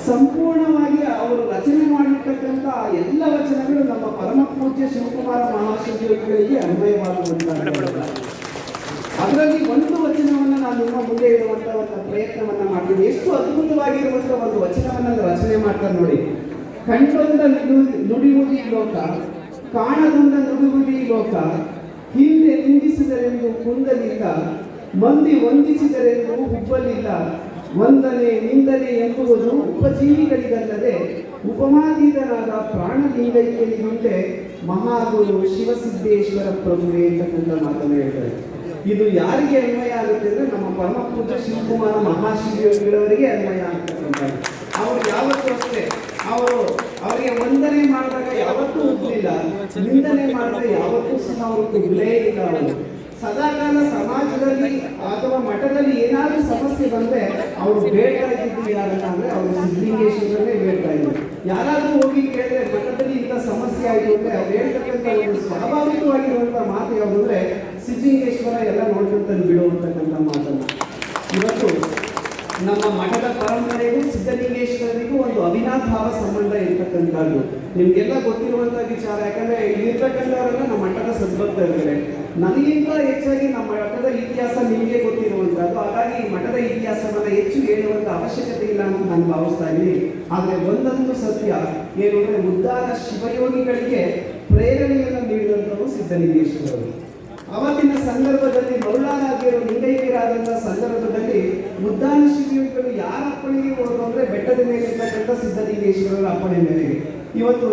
ಸಂಪೂರ್ಣವಾಗಿ ಅವರು ರಚನೆ ಮಾಡಿರ್ತಕ್ಕಂಥ ಎಲ್ಲ ವಚನಗಳು ನಮ್ಮ ಪರಮ ಪೂಜ್ಯ ಶಿವಕುಮಾರ ಮಹಾಶಿವಗಳಿಗೆ ಅನ್ವಯವಾಗುವಂತಹ. ಅದರಲ್ಲಿ ಒಂದು ವಚನವನ್ನು ನಾನು ನಿಮ್ಮ ಮುಂದೆ ಇಡುವಂತ ಒಂದು ಪ್ರಯತ್ನವನ್ನ ಮಾಡ್ತೀನಿ. ಎಷ್ಟು ಅದ್ಭುತವಾಗಿರುವಂತ ಒಂದು ವಚನವನ್ನ ರಚನೆ ಮಾಡ್ತಾರೆ ನೋಡಿ. ಕಂಡೊಂದ ನುಡಿಯುವುದಿ ಲೋಕ, ಕಾಣದೊಂದ ನುಡಿಯುವುದಿ ಲೋಕ, ಹಿಂದೆ ನಿಂದಿಸಿದರೆಂದು ಕುಂದಲಿಲ್ಲ, ಮಂದಿ ವಂದಿಸಿದರೆಂದು ಹುಬ್ಬಲಿಲ್ಲ, ವಂದನೆ ನಿಂದನೆ ಎಂಬುವುದು ಉಪಜೀವಿಗಳಿಗಲ್ಲದೆ ಉಪಮಾತೀತನಾದ ಪ್ರಾಣಲಿಂಗೈಕ್ಯನಿಗುಂಟೆ ಮಹಾಗುರು ಶಿವಸಿದ್ದೇಶ್ವರ ಪ್ರಭುವೇ ಅಂತಕ್ಕಂಥ ಮಾತನ್ನು ಹೇಳ್ತಾರೆ. ಇದು ಯಾರಿಗೆ ಅನ್ವಯ ಆಗುತ್ತೆ ಅಂದ್ರೆ ನಮ್ಮ ಪರಮ ಪೂಜ್ಯ ಶಿವಕುಮಾರ ಮಹಾಶಿವಯೋಗಿಗಳವರಿಗೆ ಅನ್ವಯ ಆಗ್ತಕ್ಕಂಥದ್ದು. ಅವರು ಯಾವತ್ತೂ ಅಷ್ಟೇ ಅವರಿಗೆ ವಂದನೆ ಮಾಡಿದಾಗ ಯಾವತ್ತೂ ಉಗ್ಲಿಲ್ಲ, ನಿಂದನೆ ಮಾಡಿದಾಗ ಯಾವತ್ತೂ ಸಹ ಅವರು ಉಗ್ಲೇ ಇಲ್ಲ. ಅವರು ಸದಾಕಾಲ ಸಮಾಜದಲ್ಲಿ ಅಥವಾ ಮಠದಲ್ಲಿ ಏನಾದರೂ ಸಮಸ್ಯೆ ಬಂದ್ರೆ ಅವರು ಬೇಡ್ತಾ ಇದ್ದಿದ್ದು ಯಾರನ್ನ ಅಂದ್ರೆ ಅವರು ಸಿದ್ಧಲಿಂಗೇಶ್ವರನೇ ಬೇಡ್ತಾ ಇದ್ರು. ಯಾರಾದ್ರೂ ಹೋಗಿ ಕೇಳಿದ್ರೆ ಮಠದಲ್ಲಿ ಇಂಥ ಸಮಸ್ಯೆ ಆಯಿತು ಅಂದ್ರೆ ಅವ್ರು ಹೇಳ್ತಕ್ಕಂಥ ಒಂದು ಸ್ವಾಭಾವಿಕವಾಗಿರುವಂತಹ ಮಾತು ಯಾವುದು ಅಂದ್ರೆ ಸಿದ್ಧಲಿಂಗೇಶ್ವರ ಎಲ್ಲ ನೋಡ್ಕೊಂತ ಬಿಡುವಂತಕ್ಕಂಥ ಮಾತನ್ನ. ಇವತ್ತು ನಮ್ಮ ಮಠದ ಪರಂಪರೆಗೂ ಸಿದ್ಧಲಿಂಗೇಶ್ವರನಿಗೂ ಒಂದು ಅವಿನಾಭಾವ ಸಂಬಂಧ ಇರ್ತಕ್ಕಂಥದ್ದು ನಿಮ್ಗೆಲ್ಲ ಗೊತ್ತಿರುವಂತಹ ವಿಚಾರ. ಯಾಕಂದ್ರೆ ಇಲ್ಲಿರ್ತಕ್ಕಂಥವರೆಲ್ಲ ನಮ್ಮ ಮಠದ ಸದ್ಭಕ್ತರಿದ್ದಾರೆ. ನನಗಿಂತ ಹೆಚ್ಚಾಗಿ ನಮ್ಮ ಮಠದ ಇತಿಹಾಸ ನಿಮಗೆ ಗೊತ್ತಿರುವಂತಹದ್ದು. ಹಾಗಾಗಿ ಈ ಮಠದ ಇತಿಹಾಸವನ್ನ ಹೆಚ್ಚು ಹೇಳುವಂತ ಅವಶ್ಯಕತೆ ಇಲ್ಲ ಅಂತ ನಾನು ಭಾವಿಸ್ತಾ ಇದ್ದೀನಿ. ಆದ್ರೆ ಒಂದೊಂದು ಸತ್ಯ ಏನು ಅಂದ್ರೆ ಉದ್ಧಾರ ಶಿವಯೋಗಿಗಳಿಗೆ ಪ್ರೇರಣೆಯನ್ನು ನೀಡಿದಂಥವು ಸಿದ್ಧಲಿಂಗೇಶ್ವರರು. ಅವತ್ತಿನ ಸಂದರ್ಭದಲ್ಲಿ ಮೌಲಾನಾಗಿರೋ ಲಿಂಗೈಕ್ಯರಾದಂತಹ ಸಂದರ್ಭದಲ್ಲಿ ಉದ್ಧಾನ ಶಿವಯೋಗಿಗಳು ಯಾರ ಅಪ್ಪಣೆಗೆ ಹೋದ್ರು ಅಂದ್ರೆ ಬೆಟ್ಟದ ಮೇಲೆ ಇರ್ತಕ್ಕಂಥ ಸಿದ್ಧಲಿಂಗೇಶ್ವರರ ಅಪ್ಪಣೆ ಮೇರೆಗೆ. ಇವತ್ತು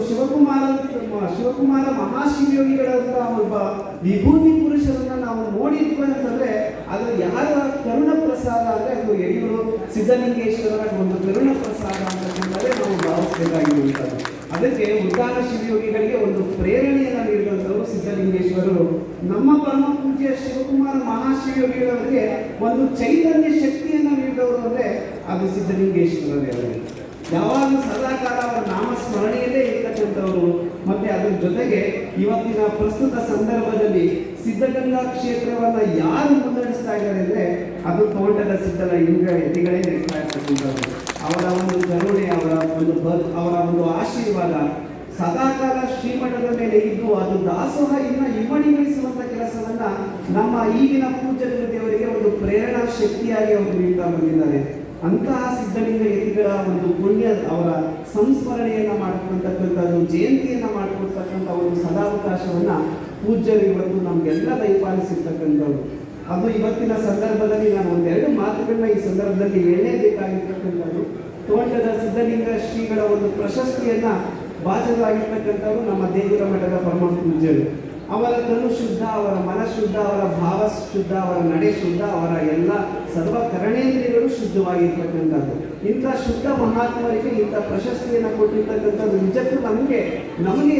ಶಿವಕುಮಾರ ಮಹಾಶಿವಯೋಗಿಗಳಂತಹ ಒಬ್ಬ ವಿಭೂತಿ ಪುರುಷರನ್ನ ನಾವು ನೋಡಿದ್ವಿ ಅಂತಂದ್ರೆ ಅದು ಯಾರ ಕರುಣ ಪ್ರಸಾದ ಅಂದ್ರೆ ಅದು ಯಡಿಯೂರು ಸಿದ್ಧಲಿಂಗೇಶ್ವರರ ಒಂದು ಕರುಣ ಪ್ರಸಾದ ಅಂತಕ್ಕಂಥದ್ದೇ ನಾವು ಭಾವಿಸಬೇಕಾಗಿರುವಂಥದ್ದು. ಅದಕ್ಕೆ ಉದ್ಧಾನ ಶಿವಯೋಗಿಗಳಿಗೆ ಒಂದು ಪ್ರೇರಣೆಯನ್ನು ನೀಡಿದಂಥವರು ಸಿದ್ಧಲಿಂಗೇಶ್ವರರು. ನಮ್ಮ ಪರಮ ಪೂಜ್ಯ ಶಿವಕುಮಾರ ಮಹಾಶಿವಯೋಗಿಗಳವರಿಗೆ ಒಂದು ಚೈತನ್ಯ ಶಕ್ತಿಯನ್ನು ನೀಡಿದವರು ಅಂದ್ರೆ ಅದು ಸಿದ್ಧಲಿಂಗೇಶ್ವರರೇ. ಅವರಿಗೆ ಯಾವಾಗಲೂ ಸದಾಕಾಲ ಅವರ ನಾಮಸ್ಮರಣೆಯಲ್ಲೇ ಇರ್ತಕ್ಕಂಥವರು. ಮತ್ತೆ ಅದರ ಜೊತೆಗೆ ಇವತ್ತಿನ ಪ್ರಸ್ತುತ ಸಂದರ್ಭದಲ್ಲಿ ಸಿದ್ಧಗಂಗಾ ಕ್ಷೇತ್ರವನ್ನ ಯಾರು ಮುನ್ನಡೆಸ್ತಾ ಇದ್ದಾರೆ ಅಂದ್ರೆ ಅದು ತೋಟದ ಸಿದ್ಧರ ಯತಿಗಳೇ ನಡೆಸ್ತಾ ಇರ್ತಕ್ಕಂಥವ್ರು. ಅವರ ಒಂದು ಕರುಣೆ, ಅವರ ಒಂದು ಆಶೀರ್ವಾದ ಸದಾಕಾಲ ಶ್ರೀಮಠದ ಮೇಲೆ ಇದ್ದು ಅದು ದಾಸೋಹ ಇಮ್ಮಡಿಗೊಳಿಸುವಂತ ಕೆಲಸವನ್ನ ನಮ್ಮ ಈಗಿನ ಪೂಜ್ಯ ದೇವರಿಗೆ ಒಂದು ಪ್ರೇರಣಾ ಶಕ್ತಿಯಾಗಿ ಅವರು ನೀಡ್ತಾ ಬಂದಿದ್ದಾರೆ. ಅಂತಹ ಸಿದ್ಧಲಿಂಗ ಯತಿಗಳ ಒಂದು ಪುಣ್ಯ ಅವರ ಸಂಸ್ಮರಣೆಯನ್ನ ಮಾಡ್ಕೊಳ್ತಕ್ಕಂಥದ್ದು, ಜಯಂತಿಯನ್ನ ಮಾಡ್ಕೊಳ್ತಕ್ಕಂಥ ಒಂದು ಸದಾವಕಾಶವನ್ನ ಪೂಜ್ಯರು ಇವತ್ತು ನಮ್ಗೆಲ್ಲ ದಯಪಾಲಿಸಿರ್ತಕ್ಕಂಥವ್ರು. ಅದು ಇವತ್ತಿನ ಸಂದರ್ಭದಲ್ಲಿ ನಾನು ಒಂದೆರಡು ಮಾತುಗಳನ್ನ ಈ ಸಂದರ್ಭದಲ್ಲಿ ಹೇಳಲೇಬೇಕಾಗಿರ್ತಕ್ಕಂಥದ್ದು. ತೋಟದ ಸಿದ್ಧಲಿಂಗ ಶ್ರೀಗಳ ಒಂದು ಪ್ರಶಸ್ತಿಯನ್ನ ಭಾಜನವಾಗಿರ್ತಕ್ಕಂಥವ್ರು ನಮ್ಮ ದೇಗುಲ ಮಠದ ಪರಮ ಪೂಜ್ಯರು. ಅವರ ತನು ಶುದ್ಧ, ಅವರ ಮನ ಶುದ್ಧ, ಅವರ ಭಾವ ಶುದ್ಧ, ಅವರ ನಡೆ ಶುದ್ಧ, ಅವರ ಎಲ್ಲ ಸರ್ವ ಕರಣೇಂದ್ರಿಯಗಳು ಶುದ್ಧವಾಗಿರ್ತಕ್ಕಂಥದ್ದು. ಇಂಥ ಶುದ್ಧ ಮಹಾತ್ಮರಿಗೆ ಇಂಥ ಪ್ರಶಸ್ತಿಯನ್ನು ಕೊಟ್ಟಿರ್ತಕ್ಕಂಥದ್ದು ನಿಜಕ್ಕೂ ನಮಗೆ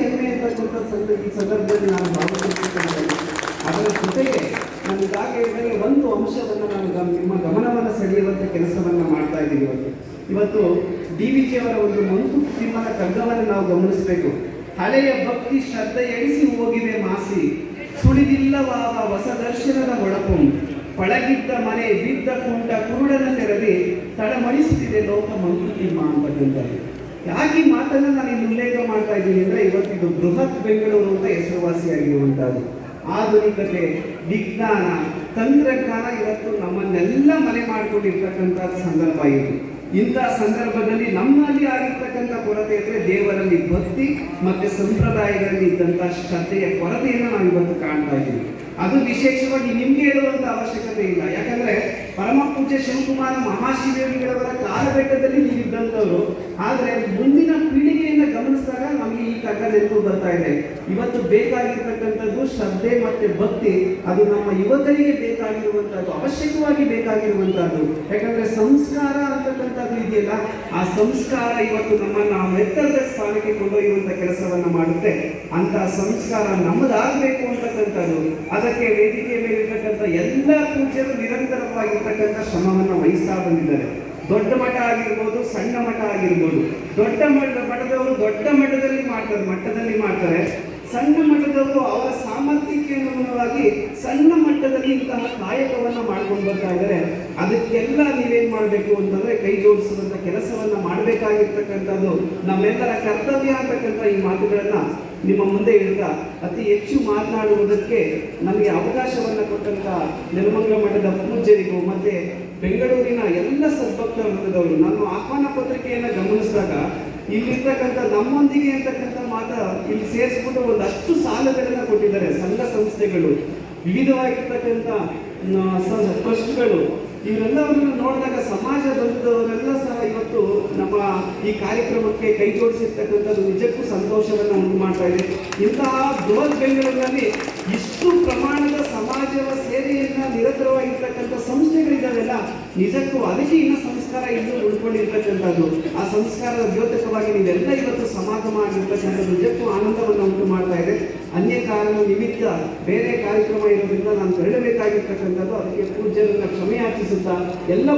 ಹೆಮ್ಮೆ ಅಂತಕ್ಕಂಥ ಈ ಸಂದರ್ಭದಲ್ಲಿ ನಾನು ಭಾವಿಸಿರ್ತಕ್ಕಂಥದ್ದು. ಅದರ ಜೊತೆಗೆ ನಾನು ಈಗಾಗಲೇ ಒಂದು ಅಂಶವನ್ನು ನಾನು ನಿಮ್ಮ ಗಮನವನ್ನು ಸೆಳೆಯುವಂಥ ಕೆಲಸವನ್ನು ಮಾಡ್ತಾ ಇದ್ದೀವಿ. ಇವತ್ತು DVG ಅವರ ಒಂದು ಮಂಕು ತಿಮ್ಮನ ಕಗ್ಗವನ್ನು ನಾವು ಗಮನಿಸಬೇಕು. ಹಳೆಯ ಭಕ್ತಿ ಶ್ರದ್ಧೆ ಎಣಿಸಿ ಹೋಗಿವೆ ಮಾಸಿ, ಸುಳಿದಿಲ್ಲವಾವ ಹೊಸ ದರ್ಶನದ ಒಳಪಂ, ಪಳಗಿದ್ದ ಮನೆ ಬಿದ್ದ ಕುಂಟ ಕುರುಡನ ತೆರವಿ ತಡಮಣಿಸುತ್ತಿದೆ ಲೋಕ ಮಂಕುತಿಮ್ಮ ಅಂತಕ್ಕಂಥದ್ದು. ಯಾಕೆ ಈ ಮಾತನ್ನು ನಾನು ಇಲ್ಲಿ ಉಲ್ಲೇಖ ಮಾಡ್ತಾ ಇದ್ದೀನಿ ಅಂದ್ರೆ ಇವತ್ತಿದು ಬೃಹತ್ ಬೆಂಗಳೂರು ಅಂತ ಹೆಸರುವಾಸಿಯಾಗಿರುವಂತಹದ್ದು. ಆಧುನಿಕತೆ, ವಿಜ್ಞಾನ, ತಂತ್ರಜ್ಞಾನ ಇವತ್ತು ನಮ್ಮನ್ನೆಲ್ಲ ಮನೆ ಮಾಡಿಕೊಂಡಿರ್ತಕ್ಕಂಥ ಸಂದರ್ಭ ಇದು. ಇಂಥ ಸಂದರ್ಭದಲ್ಲಿ ನಮ್ಮಲ್ಲಿ ಆಗಿರ್ತಕ್ಕಂಥ ಕೊರತೆ ಅಂದರೆ ದೇವರಲ್ಲಿ ಭಕ್ತಿ ಮತ್ತೆ ಸಂಪ್ರದಾಯಗಳಲ್ಲಿ ಇದ್ದಂಥ ಶ್ರದ್ಧೆಯ ಕೊರತೆಯನ್ನು ನಾವು ಇವತ್ತು ಕಾಣ್ತಾ ಇದ್ದೀವಿ. ಅದು ವಿಶೇಷವಾಗಿ ನಿಮ್ಗೆ ಹೇಳುವಂತ ಅವಶ್ಯಕತೆ ಇಲ್ಲ. ಯಾಕಂದ್ರೆ ಪರಮ ಪೂಜ್ಯ ಶಿವಕುಮಾರ ಮಹಾಶಿವಯೋಗಿಗಳವರ ಕಾಲಘಟ್ಟದಲ್ಲಿ ನೀವಿದ್ದಂಥವ್ರು. ಆದ್ರೆ ಮುಂದಿನ ಪೀಳಿಗೆಯಿಂದ ಗಮನಿಸಿದಾಗ ನಮಗೆ ಈ ಕಗ್ಗ ನೆನಪು ಬರ್ತಾ ಇದೆ. ಇವತ್ತು ಬೇಕಾಗಿರ್ತಕ್ಕಂಥದ್ದು ಶ್ರದ್ಧೆ ಮತ್ತೆ ಭಕ್ತಿ. ಅದು ನಮ್ಮ ಯುವಕರಿಗೆ ಬೇಕಾಗಿರುವಂತಹದ್ದು, ಅವಶ್ಯಕವಾಗಿ ಬೇಕಾಗಿರುವಂತಹದ್ದು. ಯಾಕಂದ್ರೆ ಸಂಸ್ಕಾರ ಅಂತಕ್ಕಂಥದ್ದು ಇದೆಯಲ್ಲ, ಆ ಸಂಸ್ಕಾರ ಇವತ್ತು ನಮ್ಮನ್ನ ಎತ್ತರದ ಸ್ಥಾನಕ್ಕೆ ಕೊಂಡೊಯ್ಯುವಂತ ಕೆಲಸವನ್ನ ಮಾಡುತ್ತೆ. ಅಂತ ಸಂಸ್ಕಾರ ನಮ್ಮದಾಗಬೇಕು ಅಂತಕ್ಕಂಥದ್ದು. ಅದಕ್ಕೆ ವೇದಿಕೆ ಮೇಲಿರ್ತಕ್ಕಂಥ ಎಲ್ಲ ಪೂಜ್ಯರು ನಿರಂತರವಾಗಿರ್ತಕ್ಕಂಥ ಶ್ರಮವನ್ನು ವಹಿಸ್ತಾ ಬಂದಿದ್ದಾರೆ. ದೊಡ್ಡ ಮಠ ಆಗಿರ್ಬೋದು, ಸಣ್ಣ ಮಠ ಆಗಿರ್ಬೋದು. ದೊಡ್ಡ ಮಠದವರು ದೊಡ್ಡ ಮಟ್ಟದಲ್ಲಿ ಮಾಡ್ತಾರೆ. ಸಣ್ಣ ಮಟ್ಟದವರು ಅವರ ಸಾಮರ್ಥ್ಯಕ್ಕೆ ಅನುಗುಣವಾಗಿ ಸಣ್ಣ ಮಟ್ಟದಲ್ಲಿ ಇಂತಹ ಕಾಯಕವನ್ನ ಮಾಡ್ಕೊಂಡು ಬರ್ತಾ ಇದ್ದಾರೆ. ಅದಕ್ಕೆಲ್ಲ ನೀವೇನ್ ಮಾಡಬೇಕು ಅಂತಂದ್ರೆ ಕೈ ಜೋಡಿಸುವಂತ ಕೆಲಸವನ್ನ ಮಾಡಿ ಮಾಡಬೇಕಾಗಿರ್ತಕ್ಕಂಥದ್ದು ನಮ್ಮೆಲ್ಲರ ಕರ್ತವ್ಯ ಅಂತಕ್ಕಂಥ ಈ ಮಾತುಗಳನ್ನ ನಿಮ್ಮ ಮುಂದೆ ಇಡ್ತಾ ಅತಿ ಹೆಚ್ಚು ಮಾತನಾಡುವುದಕ್ಕೆ ನಮಗೆ ಅವಕಾಶವನ್ನು ಕೊಟ್ಟಂತ ನೆಲಮಂಗಲ ಮಠದ ಪೂಜ್ಯರಿಗೂ ಮತ್ತೆ ಬೆಂಗಳೂರಿನ ಎಲ್ಲ ಸದ್ಭಕ್ತ ವೃಂದದವರು ನಾನು ಆಹ್ವಾನ ಪತ್ರಿಕೆಯನ್ನು ಗಮನಿಸಿದಾಗ ಇಲ್ಲಿರ್ತಕ್ಕಂಥ ನಮ್ಮೊಂದಿಗೆ ಅಂತಕ್ಕಂಥ ಇಲ್ಲಿ ಸೇರಿಸ್ಬಿಟ್ಟು ಒಂದಷ್ಟು ಸಾಲುಗಳನ್ನ ಕೊಟ್ಟಿದ್ದಾರೆ. ಸಂಘ ಸಂಸ್ಥೆಗಳು, ವಿವಿಧವಾಗಿರ್ತಕ್ಕಂಥ ಟ್ರಸ್ಟ್ಗಳು, ಇವರೆಲ್ಲವನ್ನ ನೋಡಿದಾಗ ಸಮಾಜ ಬಂಧುವರೆಲ್ಲ ಸಹ ಇವತ್ತು ನಮ್ಮ ಈ ಕಾರ್ಯಕ್ರಮಕ್ಕೆ ಕೈ ಜೋಡಿಸಿರ್ತಕ್ಕಂಥದ್ದು ನಿಜಕ್ಕೂ ಸಂತೋಷವನ್ನು ಉಂಟು ಮಾಡ್ತಾ ಇದೆ. ಇಂತಹ ಬೃಹತ್ ಬೆಂಗಳೂರಿನಲ್ಲಿ ಇಷ್ಟು ಪ್ರಮಾಣದ ಸಮಾಜದ ಸೇವೆಯನ್ನ ನಿರತರವಾಗಿರ್ತಕ್ಕಂಥ ಸಂಸ್ಥೆಗಳಿದ್ದಾವೆಲ್ಲ, ನಿಜಕ್ಕೂ ಅದಕ್ಕೆ ಇನ್ನು ಸಂಸ್ಕಾರ ಇನ್ನೂ ಉಳ್ಕೊಂಡಿರ್ತಕ್ಕಂಥದ್ದು. ಆ ಸಂಸ್ಕಾರದ ದ್ಯೋತಕವಾಗಿ ನೀವೆಲ್ಲ ಇವತ್ತು ಸಮಾಗಮ ಆಗಿರ್ತಕ್ಕಂಥದ್ದು ನಿಜಕ್ಕೂ ಆನಂದವನ್ನು ಉಂಟು ಮಾಡ್ತಾ ಇದೆ. ಅನ್ಯ ಕಾರಣ ನಿಮಿತ್ತ ಬೇರೆ ಕಾರ್ಯಕ್ರಮ ಇರೋದ್ರಿಂದ ನಾನು ತೆರಳಬೇಕಾಗಿರ್ತಕ್ಕಂಥದ್ದು, ಅದಕ್ಕೆ ಪೂಜ್ಯರನ್ನ ಕ್ಷಮೆ ಯಾಚಿಸುತ್ತಾ ಎಲ್ಲ